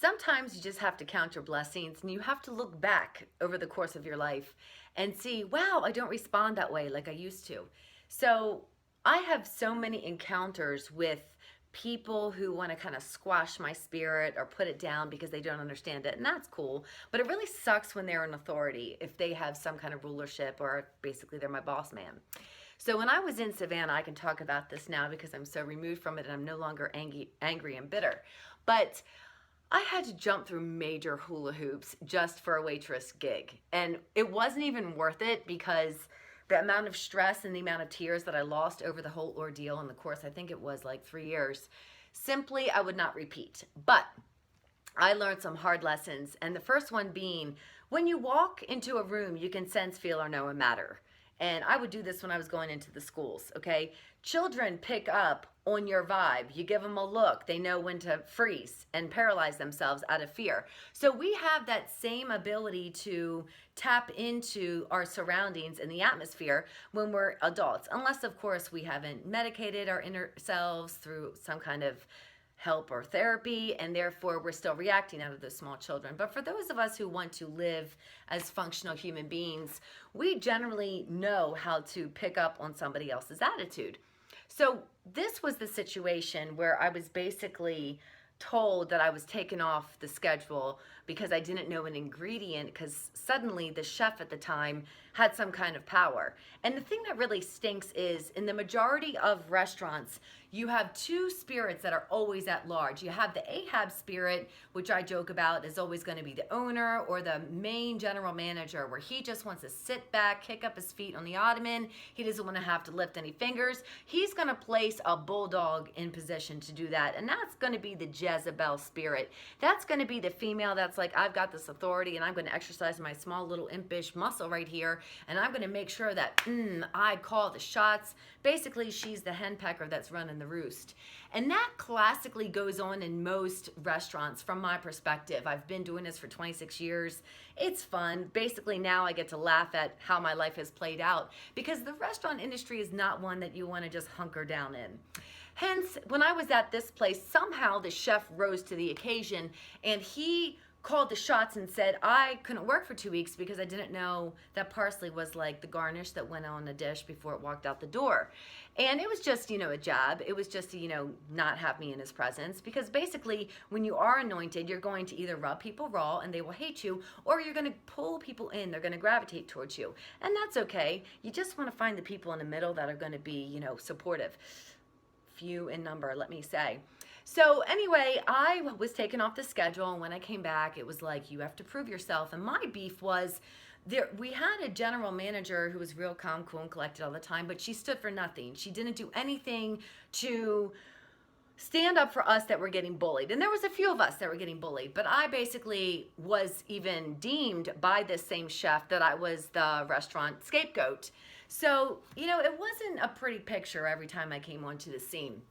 sometimes you just have to count your blessings and you have to look back over the course of your life and see, wow, I don't respond that way like I used to. So I have so many encounters with people who want to kind of squash my spirit or put it down because they don't understand it, and that's cool. But it really sucks when they're in authority, if they have some kind of rulership or basically they're my boss man. So when I was in Savannah, I can talk about this now because I'm so removed from it and I'm no longer angry and bitter. But I had to jump through major hula hoops just for a waitress gig. And it wasn't even worth it because the amount of stress and the amount of tears that I lost over the whole ordeal in the course, I think it was like 3 years, simply I would not repeat. But I learned some hard lessons. And the first one being, when you walk into a room, you can sense, feel, or know a matter. And I would do this when I was going into the schools, okay? Children pick up on your vibe. You give them a look. They know when to freeze and paralyze themselves out of fear. So we have that same ability to tap into our surroundings and the atmosphere when we're adults. Unless, of course, we haven't medicated our inner selves through some kind of help or therapy, and therefore we're still reacting out of those small children. But for those of us who want to live as functional human beings, we generally know how to pick up on somebody else's attitude. So this was the situation where I was basically told that I was taken off the schedule because I didn't know an ingredient, because suddenly the chef at the time had some kind of power. And the thing that really stinks is, in the majority of restaurants, you have two spirits that are always at large. You have the Ahab spirit, which I joke about is always going to be the owner or the main general manager, where he just wants to sit back, kick up his feet on the ottoman. He doesn't want to have to lift any fingers. He's going to place a bulldog in position to do that. And that's going to be the Jezebel spirit. That's going to be the female that's like, I've got this authority and I'm going to exercise my small little impish muscle right here, and I'm going to make sure that I call the shots. Basically, she's the henpecker that's running the roost. And that classically goes on in most restaurants from my perspective. I've been doing this for 26 years. It's fun. Basically, now I get to laugh at how my life has played out, because the restaurant industry is not one that you want to just hunker down in. Hence, when I was at this place, somehow the chef rose to the occasion and he called the shots and said I couldn't work for 2 weeks because I didn't know that parsley was like the garnish that went on the dish before it walked out the door. And it was just, a jab. It was just to, not have me in his presence, because basically when you are anointed, you're going to either rub people raw and they will hate you, or you're going to pull people in. They're going to gravitate towards you. And that's okay. You just want to find the people in the middle that are going to be, supportive. Few in number, let me say. So anyway, I was taken off the schedule, and when I came back, it was like, you have to prove yourself. And my beef was, we had a general manager who was real calm, cool, and collected all the time, but she stood for nothing. She didn't do anything to stand up for us that were getting bullied. And there was a few of us that were getting bullied, but I basically was even deemed by this same chef that I was the restaurant scapegoat. So, it wasn't a pretty picture every time I came onto the scene.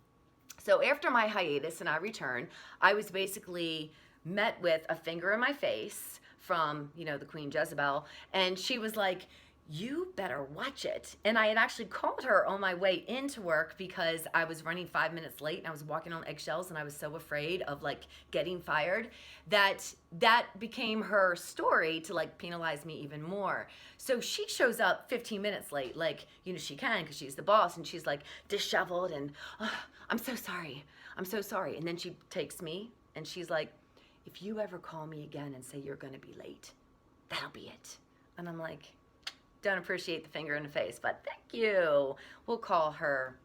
So after my hiatus and I returned, I was basically met with a finger in my face from, the Queen Jezebel. And she was like, you better watch it. And I had actually called her on my way into work because I was running 5 minutes late and I was walking on eggshells and I was so afraid of getting fired that became her story to penalize me even more. So she shows up 15 minutes late, she can, because she's the boss, and she's like disheveled and I'm so sorry. And then she takes me and she's like, if you ever call me again and say you're going to be late, that'll be it. And I'm like, don't appreciate the finger in the face, but thank you. We'll call her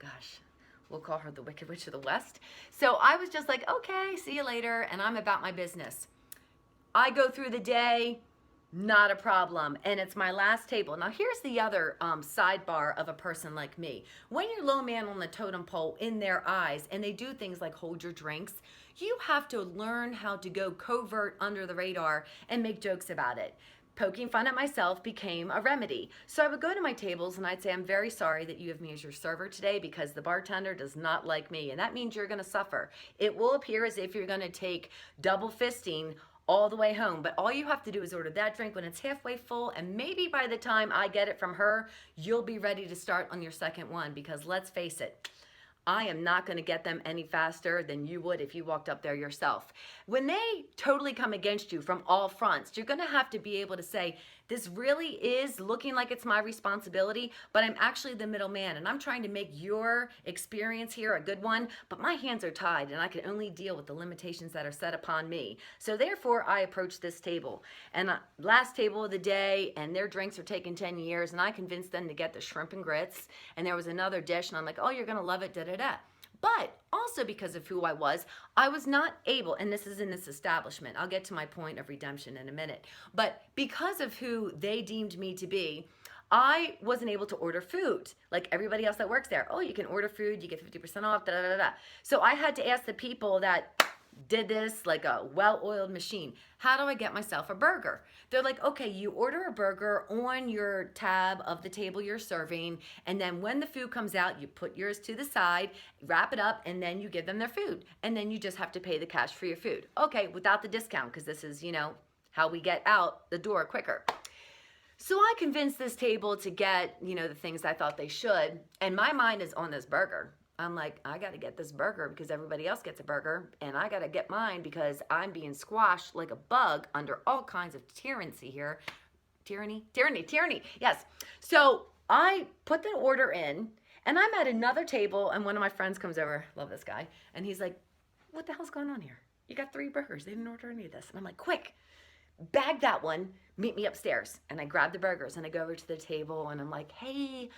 the Wicked Witch of the West. So I was just like, okay, see you later, and I'm about my business. I go through the day, not a problem, and it's my last table. Now here's the other sidebar of a person like me. When you're low man on the totem pole in their eyes, and they do things like hold your drinks, you have to learn how to go covert under the radar and make jokes about it. Poking fun at myself became a remedy. So I would go to my tables and I'd say, I'm very sorry that you have me as your server today because the bartender does not like me. And that means you're going to suffer. It will appear as if you're going to take double fisting all the way home. But all you have to do is order that drink when it's halfway full. And maybe by the time I get it from her, you'll be ready to start on your second one. Because let's face it, I am not going to get them any faster than you would if you walked up there yourself. When they totally come against you from all fronts, you're going to have to be able to say, this really is looking like it's my responsibility, but I'm actually the middleman, and I'm trying to make your experience here a good one, but my hands are tied, and I can only deal with the limitations that are set upon me. So therefore, I approach this table. And last table of the day, and their drinks are taking 10 years, and I convinced them to get the shrimp and grits, and there was another dish, and I'm like, oh, you're going to love it, da-da-da. But also because of who I was not able, and this is in this establishment, I'll get to my point of redemption in a minute, but because of who they deemed me to be, I wasn't able to order food like everybody else that works there. Oh, you can order food, you get 50% off, da da da da. So I had to ask the people that did this like a well-oiled machine, how do I get myself a burger? They're like, okay, you order a burger on your tab of the table you're serving, and then when the food comes out, you put yours to the side, wrap it up, and then you give them their food, and then you just have to pay the cash for your food. Okay, without the discount, because this is, how we get out the door quicker. So I convinced this table to get, the things I thought they should, and my mind is on this burger. I'm like, I got to get this burger because everybody else gets a burger, and I got to get mine because I'm being squashed like a bug under all kinds of tyranny here. Tyranny, yes. So I put the order in, and I'm at another table, and one of my friends comes over, love this guy, and he's like, what the hell's going on here? You got 3 burgers. They didn't order any of this. And I'm like, quick, bag that one, meet me upstairs. And I grab the burgers, and I go over to the table, and I'm like, hey,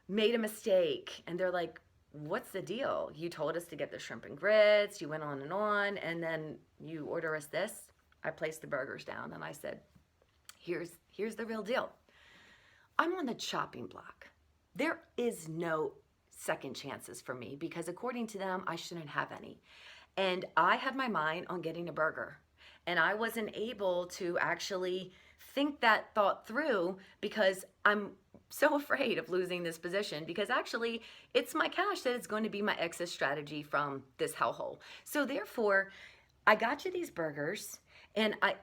made a mistake. And they're like, what's the deal? You told us to get the shrimp and grits, you went on, and then you order us this. I placed the burgers down, and I said, here's the real deal. I'm on the chopping block. There is no second chances for me because according to them, I shouldn't have any. And I had my mind on getting a burger, and I wasn't able to actually think that thought through because I'm so afraid of losing this position because actually it's my cash that is going to be my exit strategy from this hellhole. So therefore, I got you these burgers, and I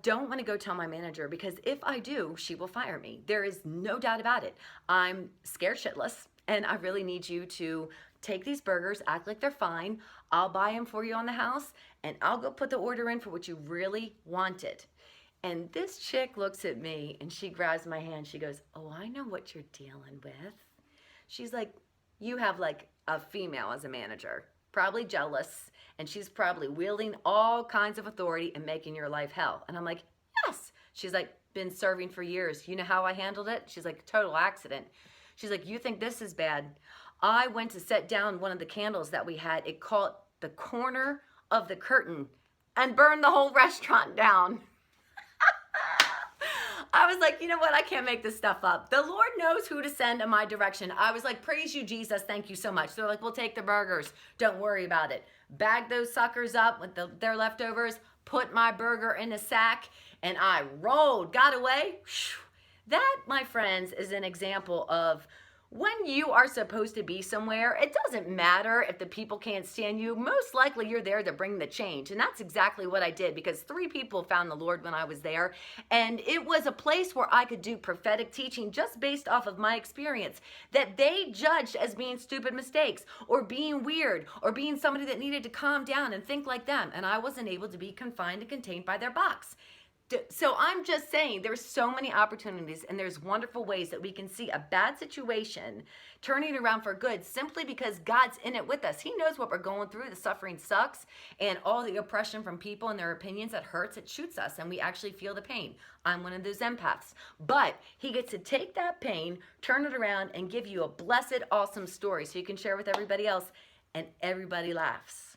don't want to go tell my manager because if I do, she will fire me. There is no doubt about it. I'm scared shitless, and I really need you to take these burgers, act like they're fine. I'll buy them for you on the house, and I'll go put the order in for what you really wanted. And this chick looks at me and she grabs my hand. She goes, oh, I know what you're dealing with. She's like, you have like a female as a manager, probably jealous, and she's probably wielding all kinds of authority and making your life hell. And I'm like, yes. She's like, been serving for years. You know how I handled it? She's like, total accident. She's like, you think this is bad? I went to set down one of the candles that we had. It caught the corner of the curtain and burned the whole restaurant down. I was like, you know what? I can't make this stuff up. The Lord knows who to send in my direction. I was like, praise you, Jesus. Thank you so much. They're like, we'll take the burgers. Don't worry about it. Bag those suckers up with their leftovers, put my burger in a sack, and I rolled, got away. That, my friends, is an example of when you are supposed to be somewhere, it doesn't matter if the people can't stand you. Most likely you're there to bring the change. And that's exactly what I did because 3 people found the Lord when I was there. And it was a place where I could do prophetic teaching just based off of my experience that they judged as being stupid mistakes or being weird or being somebody that needed to calm down and think like them. And I wasn't able to be confined and contained by their box. So I'm just saying there's so many opportunities and there's wonderful ways that we can see a bad situation turning around for good simply because God's in it with us. He knows what we're going through. The suffering sucks and all the oppression from people and their opinions that hurts, it shoots us and we actually feel the pain. I'm one of those empaths. But he gets to take that pain, turn it around and give you a blessed, awesome story so you can share with everybody else and everybody laughs.